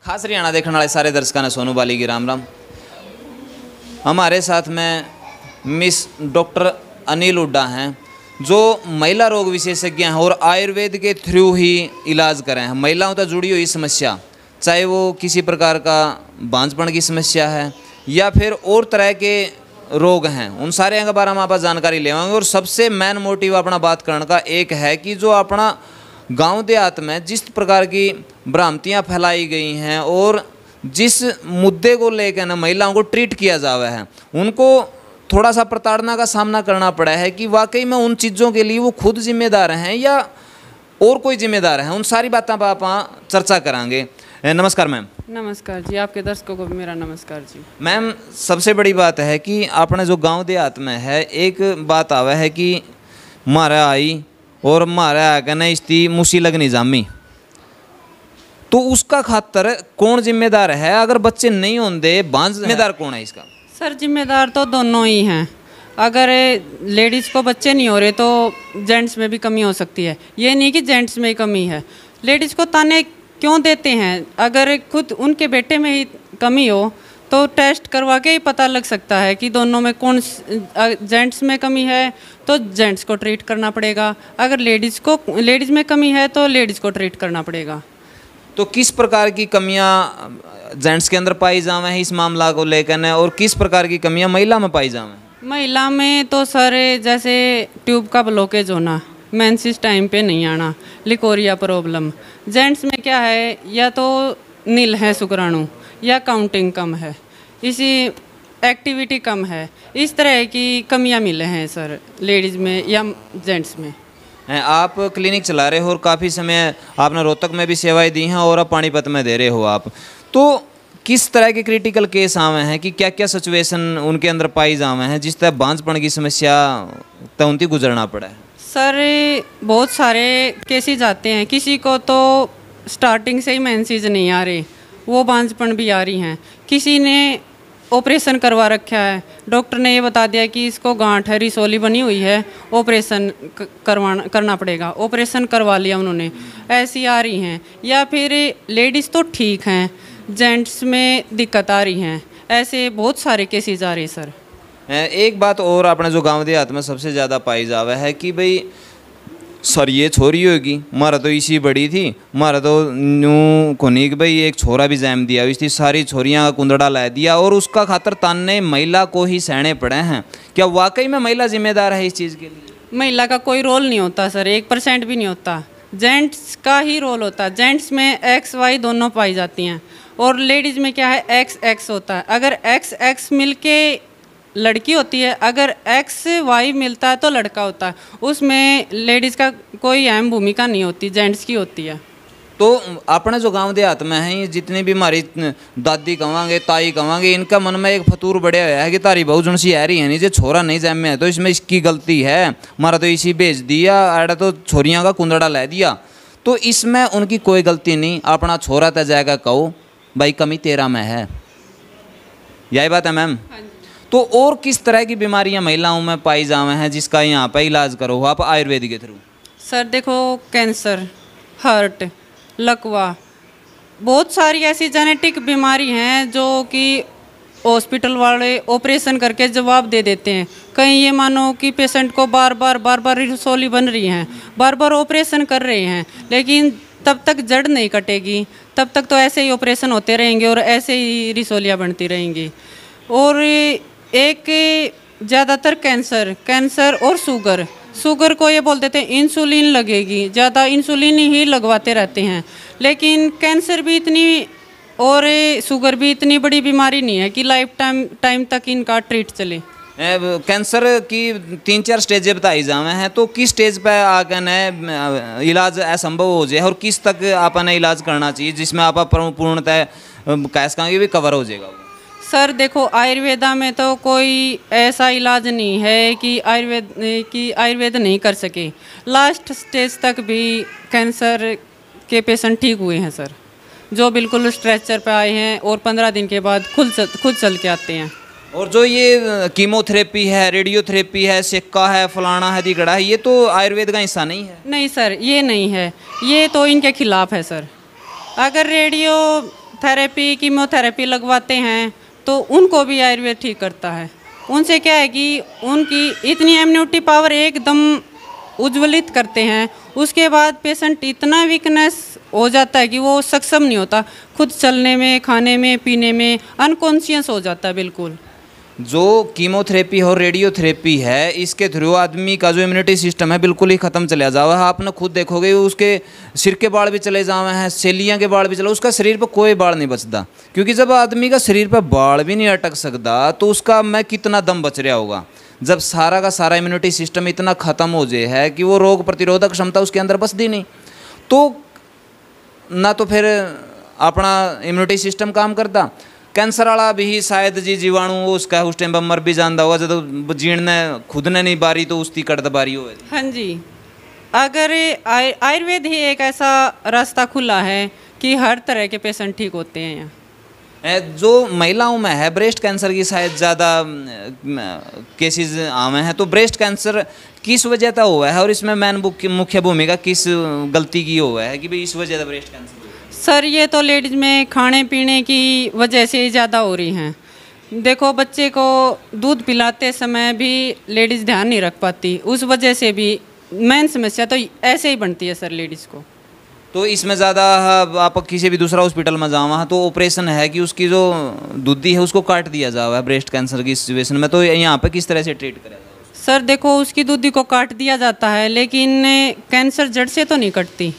खास हरियाणा देखने वाले सारे दर्शकों ने सोनू बाली की राम राम। हमारे साथ में मिस डॉक्टर अनिल हुड्डा हैं जो महिला रोग विशेषज्ञ हैं और आयुर्वेद के थ्रू ही इलाज करें हैं महिलाओं तक जुड़ी हुई समस्या, चाहे वो किसी प्रकार का बांझपन की समस्या है या फिर और तरह के रोग हैं, उन सारे के बारे में आप जानकारी लेवाएंगे। और सबसे मेन मोटिव अपना बात करने का एक है कि जो अपना गांव देहात में जिस प्रकार की भ्रांतियां फैलाई गई हैं और जिस मुद्दे को लेकर ना महिलाओं को ट्रीट किया जावा है, उनको थोड़ा सा प्रताड़ना का सामना करना पड़ा है कि वाकई में उन चीज़ों के लिए वो खुद जिम्मेदार हैं या और कोई जिम्मेदार है। उन सारी बातों पर आप चर्चा करांगे। नमस्कार मैम। नमस्कार जी, आपके दर्शकों को मेरा नमस्कार जी। मैम, सबसे बड़ी बात है कि अपने जो गांव देहात में है एक बात आवा है कि मारा आई और मारा आकर न इसकी मुसी लगनी जामी, तो उसका खातर कौन जिम्मेदार है? अगर बच्चे नहीं होंगे बांझ जिम्मेदार कौन है इसका? सर जिम्मेदार तो दोनों ही हैं। अगर लेडीज़ को बच्चे नहीं हो रहे तो जेंट्स में भी कमी हो सकती है। ये नहीं कि जेंट्स में ही कमी है। लेडीज़ को ताने क्यों देते हैं? अगर खुद उनके बेटे में ही कमी हो तो टेस्ट करवा के ही पता लग सकता है कि दोनों में कौन, जेंट्स में कमी है तो जेंट्स को ट्रीट करना पड़ेगा, अगर लेडीज़ में कमी है तो लेडीज़ को ट्रीट करना पड़ेगा। तो किस प्रकार की कमियां जेंट्स के अंदर पाई जावे हैं इस मामला को लेकर और किस प्रकार की कमियां महिला में पाई जावे? महिला में तो सर जैसे ट्यूब का ब्लॉकेज होना, मेंसेस टाइम पे नहीं आना, लिकोरिया प्रॉब्लम। जेंट्स में क्या है, या तो नील है शुक्राणु या काउंटिंग कम है, इसी एक्टिविटी कम है, इस तरह की कमियां मिले हैं सर लेडीज़ में या जेंट्स में। आप क्लिनिक चला रहे हो और काफ़ी समय आपने रोहतक में भी सेवाएं दी हैं और अब पानीपत में दे रहे हो आप, तो किस तरह के क्रिटिकल केस आवे हैं कि क्या क्या सिचुएशन उनके अंदर पाई जावे हैं जिस तरह बांझपन की समस्या तो उनकी गुजरना पड़ा है? सर बहुत सारे केसेस आते हैं, किसी को तो स्टार्टिंग से ही मेंसेस नहीं आ रहे, वो बांझपन भी आ रही हैं। किसी ने ऑपरेशन करवा रखा है, डॉक्टर ने ये बता दिया कि इसको गांठ है, रिसोली बनी हुई है, ऑपरेशन करना पड़ेगा, ऑपरेशन करवा लिया उन्होंने, ऐसी आ रही हैं। या फिर लेडीज़ तो ठीक हैं, जेंट्स में दिक्कत आ रही हैं, ऐसे बहुत सारे केसेस आ रहे हैं सर। एक बात और अपने जो गांव देहात में सबसे ज़्यादा पाई जावा है कि भाई सर ये छोरी होगी, मारा तो इसी बड़ी थी, मारा तो न्यू कोनी कि भाई एक छोरा भी जैम दिया, इसकी सारी छोरियां का कुंदड़ा ला दिया और उसका खातर ताने महिला को ही सहने पड़े हैं। क्या वाकई में महिला जिम्मेदार है इस चीज़ के लिए? महिला का कोई रोल नहीं होता सर, 1% भी नहीं होता, जेंट्स का ही रोल होता है। जेंट्स में XY दोनों पाई जाती हैं और लेडीज़ में क्या है, XX होता है। अगर XX मिल के लड़की होती है, अगर XY मिलता है तो लड़का होता है, उसमें लेडीज़ का कोई अहम भूमिका नहीं होती, जेंट्स की होती है। तो अपने जो गांव देहात में हैं ये जितनी भी हमारी दादी कहेंगे, ताई कहेंगे, इनका मन में एक फतूर बढ़िया हुआ है कि तारी बहू जुन सी आ रही है नहीं, जो छोरा नहीं जैम में है तो इसमें इसकी गलती है, हमारा तो इसी भेज दिया, आड़ा तो छोरियाँ का कुंदड़ा ला दिया, तो इसमें उनकी कोई गलती नहीं। अपना छोरा तय जाएगा कहो भाई कमी तेरा में है, यही बात है मैम। तो और किस तरह की बीमारियां महिलाओं में पाई जावे हैं जिसका यहाँ पर इलाज करो आप आयुर्वेद के थ्रू? सर देखो, कैंसर, हार्ट, लकवा, बहुत सारी ऐसी जेनेटिक बीमारी हैं जो कि हॉस्पिटल वाले ऑपरेशन करके जवाब दे देते हैं। कहीं ये मानो कि पेशेंट को बार बार रिसोली बन रही हैं, बार बार ऑपरेशन कर रहे हैं, लेकिन तब तक जड़ नहीं कटेगी, तब तक तो ऐसे ही ऑपरेशन होते रहेंगे और ऐसे ही रिसोलियाँ बनती रहेंगी। और एक ज़्यादातर कैंसर और शुगर को ये बोल देते हैं इंसुलिन लगेगी, ज़्यादा इंसुलिन ही लगवाते रहते हैं। लेकिन कैंसर भी इतनी और शुगर भी इतनी बड़ी बीमारी नहीं है कि लाइफ टाइम तक इनका ट्रीट चले। कैंसर की 3-4 स्टेजें बताई जावे हैं, तो किस स्टेज पे आकर न इलाज असंभव हो जाए और किस तक आपने इलाज करना चाहिए जिसमें आप पूर्णतः कैस का भी कवर हो जाएगा? सर देखो, आयुर्वेदा में तो कोई ऐसा इलाज नहीं है कि आयुर्वेद नहीं कर सके। लास्ट स्टेज तक भी कैंसर के पेशेंट ठीक हुए हैं सर, जो बिल्कुल स्ट्रेचर पे आए हैं और 15 दिन के बाद खुद चल के आते हैं। और जो ये कीमोथेरेपी है, रेडियोथेरेपी है, सिक्का है, फलाना है, दिगड़ा है, ये तो आयुर्वेद का हिस्सा नहीं है? नहीं सर, ये नहीं है, ये तो इनके खिलाफ है सर। अगर रेडियो थेरेपी कीमोथेरेपी लगवाते हैं तो उनको भी आयुर्वेद ठीक करता है। उनसे क्या है कि उनकी इतनी इम्यूनिटी पावर एकदम उज्ज्वलित करते हैं, उसके बाद पेशेंट इतना वीकनेस हो जाता है कि वो सक्षम नहीं होता खुद चलने में, खाने में, पीने में, अनकॉन्शियस हो जाता है बिल्कुल। जो कीमोथेरेपी और रेडियोथेरेपी है, इसके थ्रू आदमी का जो इम्यूनिटी सिस्टम है बिल्कुल ही ख़त्म चला जावा है। आपने खुद देखोगे उसके सिर के बाल भी चले जावे हैं, सेलियाँ के बाल भी चले, उसका शरीर पर कोई बाल नहीं बचता। क्योंकि जब आदमी का शरीर पर बाल भी नहीं अटक सकता तो उसका मैं कितना दम बच रहा होगा। जब सारा का सारा इम्यूनिटी सिस्टम इतना ख़त्म हो जाए है कि वो रोग प्रतिरोधक क्षमता उसके अंदर बचती नहीं, तो ना तो फिर अपना इम्यूनिटी सिस्टम काम करता। कैंसर वाला भी शायद जी जीवाणु उसका उस टाइम पर मर भी जानता होगा, जब जीण ने खुद ने नहीं बारी तो उसकी कड़द बारी हो। हाँ जी, अगर आयुर्वेद ही एक ऐसा रास्ता खुला है कि हर तरह के पेशेंट ठीक होते हैं यहाँ। जो महिलाओं में है ब्रेस्ट कैंसर की शायद ज़्यादा केसेस आए हैं, तो ब्रेस्ट कैंसर किस वजह से हुआ है और इसमें मैन मुख्य भूमिका किस गलती की हुआ है कि भाई इस वजह से ब्रेस्ट कैंसर? सर ये तो लेडीज़ में खाने पीने की वजह से ज़्यादा हो रही हैं। देखो बच्चे को दूध पिलाते समय भी लेडीज़ ध्यान नहीं रख पाती, उस वजह से भी मेन समस्या तो ऐसे ही बनती है सर लेडीज़ को। तो इसमें ज़्यादा आप किसी भी दूसरा हॉस्पिटल में जाओ वहाँ तो ऑपरेशन है कि उसकी जो दूधी है उसको काट दिया जाओ है ब्रेस्ट कैंसर की सिचुएशन में, तो यहाँ पे किस तरह से ट्रीट करें? सर देखो उसकी दूधी को काट दिया जाता है लेकिन कैंसर जड़ से तो नहीं कटती,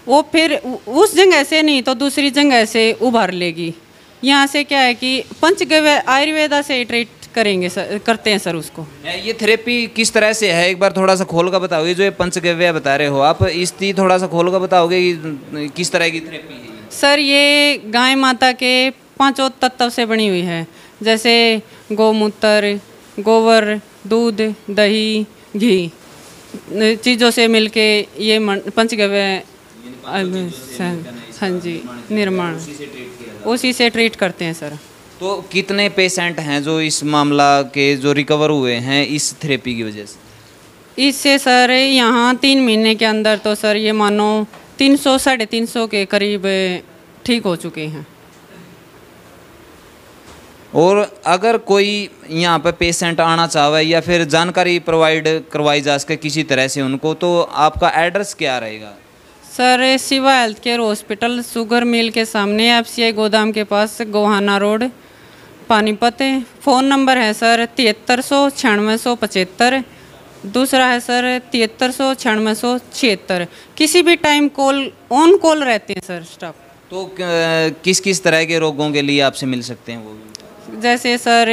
वो फिर उस जगह से नहीं तो दूसरी जगह से उभर लेगी। यहाँ से क्या है कि पंचगव्य आयुर्वेदा से ही ट्रीट करेंगे सर, करते हैं सर उसको। ये थेरेपी किस तरह से है, एक बार थोड़ा सा खोल कर बताओगे? जो ये पंचगव्य बता रहे हो आप, इसकी थोड़ा सा खोल कर बताओगे कि किस तरह की थेरेपी है? सर ये गाय माता के 5 तत्व से बनी हुई है, जैसे गौमूत्र, गोबर, दूध, दही, घी चीज़ों से मिलके ये पंचगव्य हाँ जी निर्माण उसी से ट्रीट करते हैं सर। तो कितने पेशेंट हैं जो इस मामला के जो रिकवर हुए हैं इस थेरेपी की वजह से? इससे सर यहाँ 3 महीने के अंदर तो सर ये मानो 300-350 के करीब ठीक हो चुके हैं। और अगर कोई यहाँ पे पेशेंट आना चाहे या फिर जानकारी प्रोवाइड करवाई जा सके किसी तरह से उनको, तो आपका एड्रेस क्या रहेगा? Sir Shiva health care hospital, sugar mill के सामने, FCI गोदाम के पास, Gohana road, Panipat. Phone number है सर 7300-9675। दूसरा है सर 7300-9676। किसी भी टाइम ऑन कॉल रहते हैं सर स्टाफ। तो किस किस तरह के रोगों के लिए आपसे मिल सकते हैं वो? जैसे सर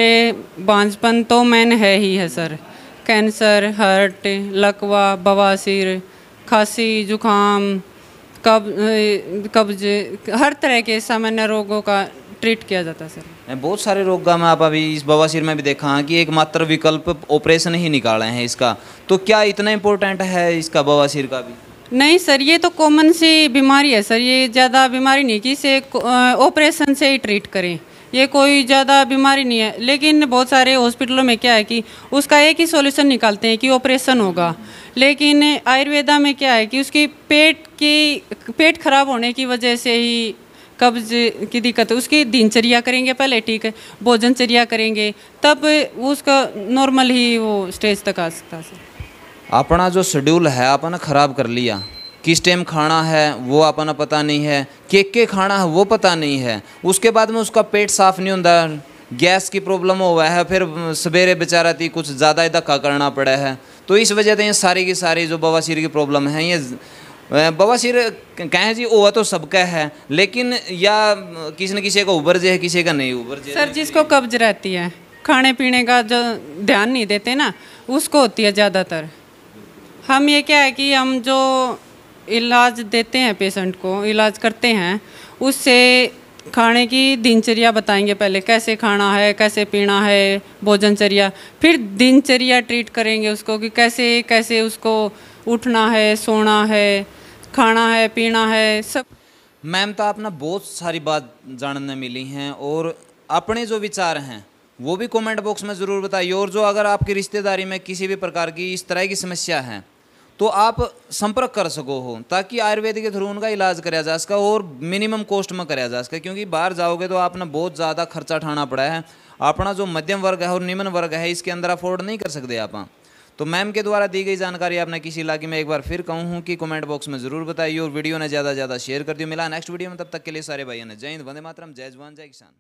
बांझपन तो मैन है ही है सर, कैंसर, हार्ट, लकवा, बवासीर, खांसी, जुकाम, कब्ज, हर तरह के सामान्य रोगों का ट्रीट किया जाता है सर। बहुत सारे रोग का मैं आप अभी इस बवासीर में भी देखा है कि एकमात्र विकल्प ऑपरेशन ही निकाले हैं इसका, तो क्या इतना इम्पोर्टेंट है इसका बवासीर का भी? नहीं सर, ये तो कॉमन सी बीमारी है सर, ये ज़्यादा बीमारी नहीं कि इसे ऑपरेशन से ही ट्रीट करें, ये कोई ज़्यादा बीमारी नहीं है। लेकिन बहुत सारे हॉस्पिटलों में क्या है कि उसका एक ही सॉल्यूशन निकालते हैं कि ऑपरेशन होगा, लेकिन आयुर्वेदा में क्या है कि उसकी पेट खराब होने की वजह से ही कब्ज की दिक्कत है, उसकी दिनचर्या करेंगे पहले, ठीक है, भोजनचर्या करेंगे तब उसका नॉर्मल ही वो स्टेज तक आ सकता है। अपना जो शेड्यूल है आपने ख़राब कर लिया, किस टाइम खाना है वो अपना पता नहीं है, के खाना है वो पता नहीं है, उसके बाद में उसका पेट साफ़ नहीं होता, गैस की प्रॉब्लम हुआ है, फिर सवेरे बेचारा थी कुछ ज़्यादा ही धक्का करना पड़ा है, तो इस वजह से ये सारी की सारी जो बवासीर की प्रॉब्लम है, ये बवासीर कहें जी हुआ तो सबका है, लेकिन या किसी न किसी का उबर जे है, किसी का नहीं उबर जे। सर जिसको कब्ज रहती है, खाने पीने का जो ध्यान नहीं देते ना, उसको होती है ज़्यादातर। हम ये क्या है कि हम जो इलाज देते हैं पेशेंट को, इलाज करते हैं, उससे खाने की दिनचर्या बताएंगे, पहले कैसे खाना है, कैसे पीना है, भोजनचर्या, फिर दिनचर्या ट्रीट करेंगे उसको कि कैसे कैसे उसको उठना है, सोना है, खाना है, पीना है, सब। मैम तो आपने बहुत सारी बात जानने मिली हैं और अपने जो विचार हैं वो भी कमेंट बॉक्स में ज़रूर बताइए, और जो अगर आपकी रिश्तेदारी में किसी भी प्रकार की इस तरह की समस्या है तो आप संपर्क कर सको हो, ताकि आयुर्वेद के थ्रू उनका इलाज कराया जा सका और मिनिमम कॉस्ट में कराया जा सका। क्योंकि बाहर जाओगे तो आपने बहुत ज़्यादा खर्चा उठाना पड़ा है। अपना जो मध्यम वर्ग है और निम्न वर्ग है, इसके अंदर अफोर्ड नहीं कर सकते आप। तो मैम के द्वारा दी गई जानकारी आपने किसी इलाके में एक बार फिर कहूँ कि कमेंट बॉक्स में ज़रूर बताइए और वीडियो ने ज़्यादा से ज़्यादा शेयर कर दियो। मिला नेक्स्ट वीडियो में, तब तक के लिए सारे भाइयों ने जय हिंद, वंदे मातरम, जय जवान जय किसान।